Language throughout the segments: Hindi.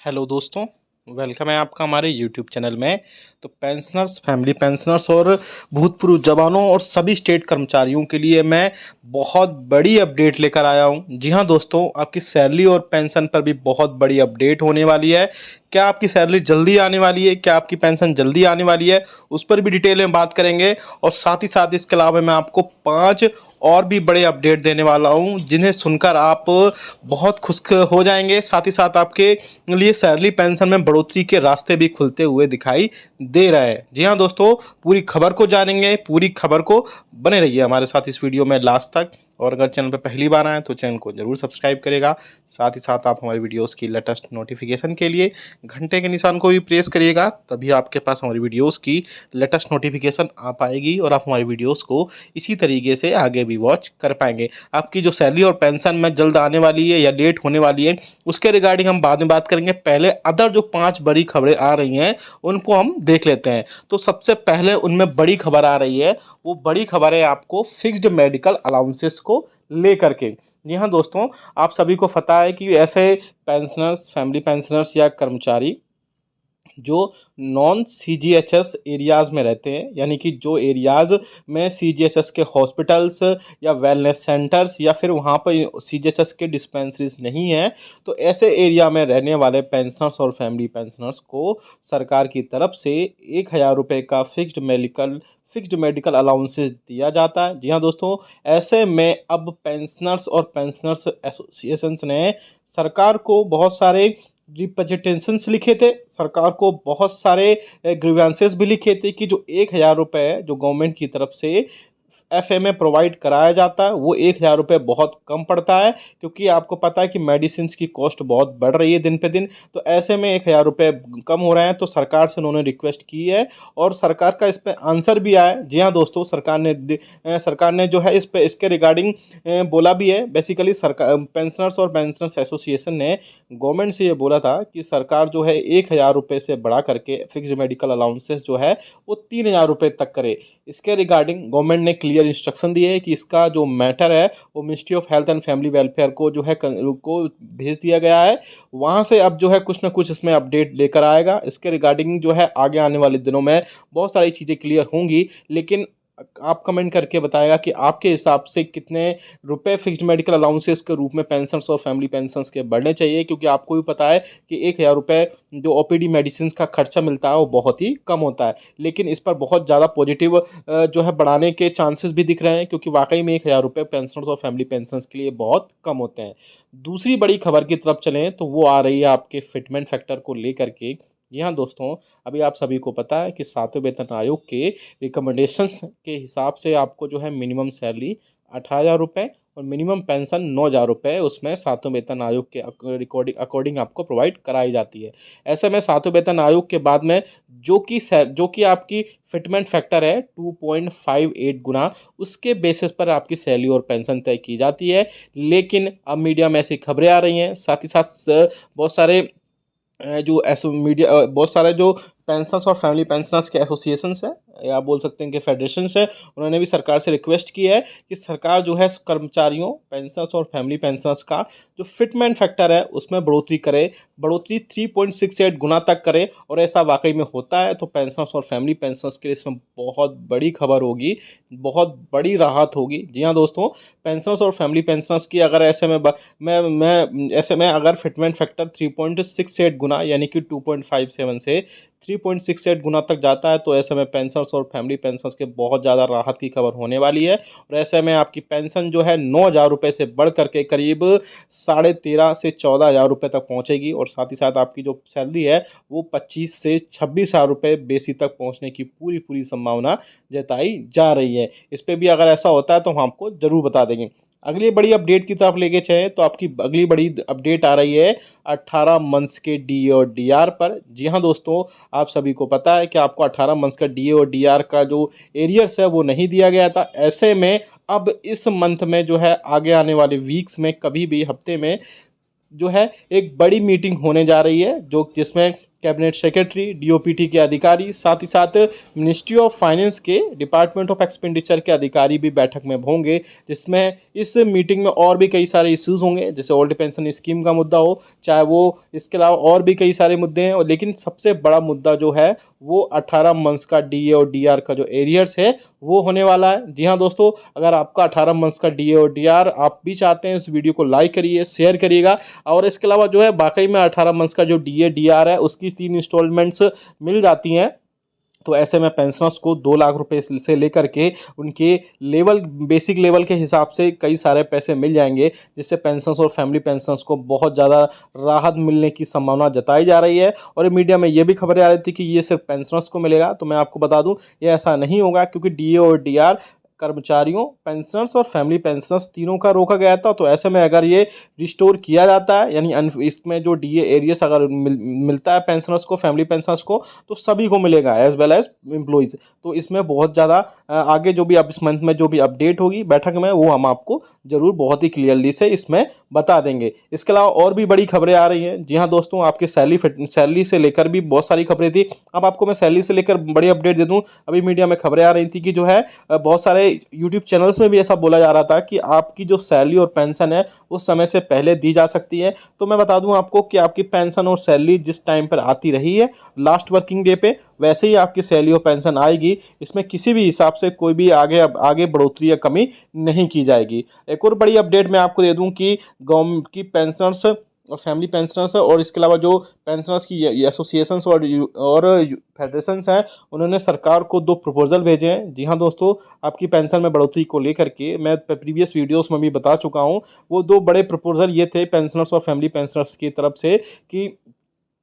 हेलो दोस्तों, वेलकम है आपका हमारे यूट्यूब चैनल में। तो पेंशनर्स, फैमिली पेंशनर्स और भूतपूर्व जवानों और सभी स्टेट कर्मचारियों के लिए मैं बहुत बड़ी अपडेट लेकर आया हूं। जी हां दोस्तों, आपकी सैलरी और पेंशन पर भी बहुत बड़ी अपडेट होने वाली है। क्या आपकी सैलरी जल्दी आने वाली है, क्या आपकी पेंशन जल्दी आने वाली है, उस पर भी डिटेल में बात करेंगे। और साथ ही साथ इसके अलावा मैं आपको 5 और भी बड़े अपडेट देने वाला हूं, जिन्हें सुनकर आप बहुत खुश हो जाएंगे। साथ ही साथ आपके लिए सैलरी पेंशन में बढ़ोतरी के रास्ते भी खुलते हुए दिखाई दे रहे हैं। जी हाँ दोस्तों, पूरी खबर को जानेंगे, पूरी खबर को बने रहिए हमारे साथ इस वीडियो में लास्ट तक। और अगर चैनल पर पहली बार आए तो चैनल को जरूर सब्सक्राइब करेगा। साथ ही साथ आप हमारी वीडियोस की लेटेस्ट नोटिफिकेशन के लिए घंटे के निशान को भी प्रेस करिएगा, तभी आपके पास हमारी वीडियोस की लेटेस्ट नोटिफिकेशन आ पाएगी और आप हमारी वीडियोस को इसी तरीके से आगे भी वॉच कर पाएंगे। आपकी जो सैलरी और पेंशन में जल्द आने वाली है या लेट होने वाली है, उसके रिगार्डिंग हम बाद में बात करेंगे। पहले अदर जो 5 बड़ी खबरें आ रही हैं उनको हम देख लेते हैं। तो सबसे पहले उनमें बड़ी खबर आ रही है, वो बड़ी खबर है आपको फिक्स्ड मेडिकल अलाउंसेस को लेकर के। जी हाँ दोस्तों, आप सभी को पता है कि ऐसे पेंशनर्स, फैमिली पेंशनर्स या कर्मचारी जो नॉन सीजीएचएस एरियाज़ में रहते हैं, यानी कि जो एरियाज़ में सीजीएचएस के हॉस्पिटल्स या वेलनेस सेंटर्स या फिर वहाँ पर सीजीएचएस के डिस्पेंसरीज नहीं हैं, तो ऐसे एरिया में रहने वाले पेंशनर्स और फैमिली पेंशनर्स को सरकार की तरफ से 1,000 रुपये का फिक्स्ड मेडिकल अलाउंसेस दिया जाता है। जी हाँ दोस्तों, ऐसे में अब पेंशनर्स और पेंशनर्स एसोसिएशंस ने सरकार को बहुत सारे रिप्रेजेंटेशंस लिखे थे, सरकार को बहुत सारे ग्रीवेंसेस भी लिखे थे कि जो 1,000 रुपये जो गवर्नमेंट की तरफ से एफए में प्रोवाइड कराया जाता है, वो 1,000 रुपये बहुत कम पड़ता है। क्योंकि आपको पता है कि मेडिसिन की कॉस्ट बहुत बढ़ रही है दिन पे दिन, तो ऐसे में 1,000 रुपये कम हो रहे हैं। तो सरकार से उन्होंने रिक्वेस्ट की है और सरकार का इस पर आंसर भी आया है। जी हाँ दोस्तों, सरकार ने जो है इस पे इसके रिगार्डिंग बोला भी है। बेसिकली सरकार, पेंशनर्स और पेंशनर्स एसोसिएशन ने गवर्नमेंट से ये बोला था कि सरकार जो है 1,000 रुपये से बढ़ा करके फिक्स्ड मेडिकल अलाउंसेस जो है वो 3,000 रुपये तक करे। इसके रिगार्डिंग गवर्नमेंट ने क्लियर इंस्ट्रक्शन दिए है कि इसका जो मैटर है वो ministry of health and family welfare को जो है को भेज दिया गया है। वहाँ से अब जो है कुछ ना कुछ इसमें अपडेट लेकर आएगा। इसके रिगार्डिंग जो है आगे आने वाले दिनों में बहुत सारी चीज़ें क्लियर होंगी। लेकिन आप कमेंट करके बताएगा कि आपके हिसाब से कितने रुपए फिक्स्ड मेडिकल अलाउंसेस के रूप में पेंशनर्स और फैमिली पेंशनर्स के बढ़ने चाहिए। क्योंकि आपको भी पता है कि 1,000 रुपये जो ओपीडी मेडिसिन का खर्चा मिलता है वो बहुत ही कम होता है। लेकिन इस पर बहुत ज़्यादा पॉजिटिव जो है बढ़ाने के चांसेस भी दिख रहे हैं, क्योंकि वाकई में 1,000 रुपये पेंशनर्स और फैमिली पेंशनर्स के लिए बहुत कम होते हैं। दूसरी बड़ी खबर की तरफ चलें तो वो आ रही है आपके फिटमेंट फैक्टर को लेकर के। जी हाँ दोस्तों, अभी आप सभी को पता है कि 7वें वेतन आयोग के रिकमेंडेशंस के हिसाब से आपको जो है मिनिमम सैलरी 18,000 रुपये और मिनिमम पेंशन 9,000 रुपये उसमें 7वें वेतन आयोग के अकॉर्डिंग आपको प्रोवाइड कराई जाती है। ऐसे में 7वें वेतन आयोग के बाद में जो कि आपकी फिटमेंट फैक्टर है 2.58 गुना, उसके बेसिस पर आपकी सैलरी और पेंशन तय की जाती है। लेकिन अब मीडिया में ऐसी खबरें आ रही हैं, साथ ही साथ बहुत सारे जो ऐसो मीडिया बहुत सारे जो पेंशनर्स और फैमिली पेंशनर्स के एसोसिएशंस हैं, या बोल सकते हैं कि फेडरेशंस है, उन्होंने भी सरकार से रिक्वेस्ट की है कि सरकार जो है कर्मचारियों, पेंशनर्स और फैमिली पेंशनर्स का जो फिटमेंट फैक्टर है उसमें बढ़ोतरी करे, बढ़ोतरी 3.68 गुना तक करे। और ऐसा वाकई में होता है तो पेंशनर्स और फैमिली पेंशनर्स के लिए इसमें बहुत बड़ी खबर होगी, बहुत बड़ी राहत होगी। जी हाँ दोस्तों, पेंशनर्स और फैमिली पेंशनर्स की अगर ऐसे में मैं ऐसे में अगर फिटमेंट फैक्टर 3.68 गुना यानी कि 2.57 से 3.68 गुना तक जाता है, तो ऐसे में पेंशनर्स और फैमिली पेंशनर्स के बहुत ज़्यादा राहत की खबर होने वाली है। और ऐसे में आपकी पेंशन जो है 9,000 रुपये से बढ़ करके करीब 13.5 से 14,000 रुपये तक पहुंचेगी। और साथ ही साथ आपकी जो सैलरी है वो 25 से 26,000 रुपये बेसी तक पहुंचने की पूरी पूरी संभावना जताई जा रही है। इस पर भी अगर ऐसा होता है तो हम आपको ज़रूर बता देंगे। अगली बड़ी अपडेट की तरफ लेके चलें तो आपकी अगली बड़ी अपडेट आ रही है 18 मंथ्स के डीए और डीआर पर। जी हाँ दोस्तों, आप सभी को पता है कि आपको 18 मंथ्स का डीए और डीआर का जो एरियर्स है वो नहीं दिया गया था। ऐसे में अब इस मंथ में जो है आगे आने वाले वीक्स में कभी भी हफ्ते में जो है एक बड़ी मीटिंग होने जा रही है, जो जिसमें कैबिनेट सेक्रेटरी, डीओपीटी के अधिकारी, साथ ही साथ मिनिस्ट्री ऑफ फाइनेंस के डिपार्टमेंट ऑफ एक्सपेंडिचर के अधिकारी भी बैठक में होंगे, जिसमें इस मीटिंग में और भी कई सारे इश्यूज होंगे, जैसे ओल्ड पेंशन स्कीम का मुद्दा हो, चाहे वो इसके अलावा और भी कई सारे मुद्दे हैं। लेकिन सबसे बड़ा मुद्दा जो है वो 18 मंथ्स का डीए और डीआर का जो एरियर्स है वो होने वाला है। जी हाँ दोस्तों, अगर आपका 18 मंथ्स का डीए और डीआर आप भी चाहते हैं, इस वीडियो को लाइक करिए, शेयर करिएगा। और इसके अलावा जो है वाकई में 18 मंथ्स का जो डीए डीआर है उसकी 3 इंस्टॉलमेंट्स मिल जाती हैं। तो ऐसे में पेंशनर्स को 2 लाख रुपए से लेकर के उनके लेवल, बेसिक लेवल के हिसाब से कई सारे पैसे मिल जाएंगे, जिससे पेंशनर्स और फैमिली पेंशनर्स को बहुत ज़्यादा राहत मिलने की संभावना जताई जा रही है। और मीडिया में ये भी खबरें आ रही थी कि ये सिर्फ पेंशनर्स को मिलेगा, तो मैं आपको बता दूं ये ऐसा नहीं होगा, क्योंकि डीए और डीआर कर्मचारियों, पेंशनर्स और फैमिली पेंशनर्स तीनों का रोका गया था। तो ऐसे में अगर ये रिस्टोर किया जाता है, यानी इसमें जो डीए एरियर्स अगर मिलता है पेंशनर्स को, फैमिली पेंशनर्स को, तो सभी को मिलेगा एज वेल एज एम्प्लॉइज़। तो इसमें बहुत ज़्यादा आगे जो भी अब इस मंथ में जो भी अपडेट होगी बैठक में, वो हम आपको ज़रूर बहुत ही क्लियरली से इसमें बता देंगे। इसके अलावा और भी बड़ी खबरें आ रही हैं। जी हाँ दोस्तों, आपके सैलरी से लेकर भी बहुत सारी खबरें थी। अब आपको मैं सैलरी से लेकर बड़ी अपडेट दे दूँ। अभी मीडिया में खबरें आ रही थी कि जो है बहुत सारे यूट्यूब चैनल्स में भी ऐसा बोला जा रहा था कि आपकी जो सैलरी और पेंशन है उस समय से पहले दी जा सकती है। तो मैं बता दूं आपको कि आपकी पेंशन और सैलरी जिस टाइम पर आती रही है लास्ट वर्किंग डे पे, वैसे ही आपकी सैलरी और पेंशन आएगी। इसमें किसी भी हिसाब से कोई भी आगे बढ़ोतरी या कमी नहीं की जाएगी। एक और बड़ी अपडेट मैं आपको दे दूं कि गवर्नमेंट की पेंशनर्स और फैमिली पेंशनर्स और इसके अलावा जो पेंशनर्स की एसोसिएशंस और फेडरेशंस हैं, उन्होंने सरकार को 2 प्रपोजल भेजे हैं। जी हाँ दोस्तों, आपकी पेंशन में बढ़ोतरी को लेकर के मैं प्रीवियस वीडियोस में भी बता चुका हूँ। वो 2 बड़े प्रपोजल ये थे पेंशनर्स और फैमिली पेंशनर्स की तरफ से कि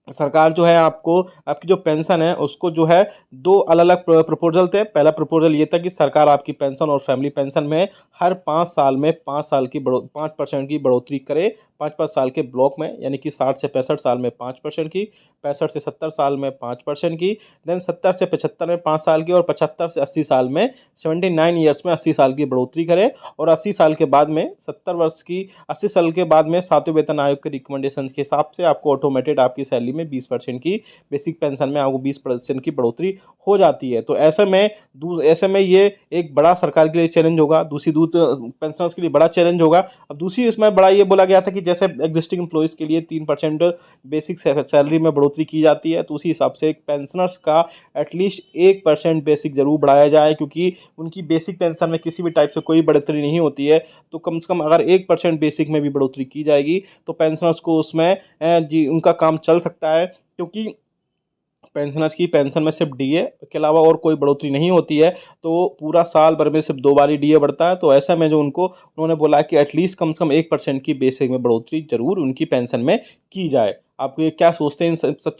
सरकार जो है आपको, आपकी जो पेंशन है उसको जो है 2 अलग-अलग प्रपोजल थे। पहला प्रपोजल ये था कि सरकार आपकी पेंशन और फैमिली पेंशन में हर 5 साल में 5% की बढ़ोतरी करे। 5-5 साल के ब्लॉक में, यानी कि 60 से 65 साल में 5% की, 65 से 70 साल में 5% की, देन 70 से 75 में 5 साल की, और 75 से 80 साल में 79 ईयर्स में 80 साल की बढ़ोतरी करे। और 80 साल के बाद में 80 साल के बाद में 7वें वेतन आयोग के रिकमेंडेशन के हिसाब से आपको ऑटोमेटेड आपकी सैलरी में 20% की, बेसिक पेंशन में आपको 20% की बढ़ोतरी हो जाती है। तो ऐसे में ये एक बड़ा सरकार के लिए चैलेंज होगा, दूसरी पेंशनर्स के लिए बड़ा चैलेंज होगा। अब दूसरी इसमें बड़ा ये बोला गया था कि जैसे एग्जिस्टिंग एम्प्लॉइज़ के लिए 3% बेसिक सैलरी में बढ़ोतरी की जाती है, तो उसी हिसाब से एक पेंशनर्स का एटलीस्ट 1% बेसिक जरूर बढ़ाया जाए, क्योंकि उनकी बेसिक पेंशन में किसी भी टाइप से कोई बढ़ोतरी नहीं होती है। तो कम से कम अगर 1% बेसिक में भी बढ़ोतरी की जाएगी तो पेंशनर्स को उसमें जी उनका काम चल सकता है, क्योंकि पेंशनर्स की पेंशन में सिर्फ डीए के अलावा और कोई बढ़ोतरी नहीं होती है। तो पूरा साल भर में सिर्फ 2 बार ही डीए बढ़ता है। तो ऐसा में जो उन्होंने बोला कि एटलीस्ट कम से कम 1% की बेसिक में बढ़ोतरी जरूर उनकी पेंशन में की जाए। आप ये क्या सोचते हैं इन सब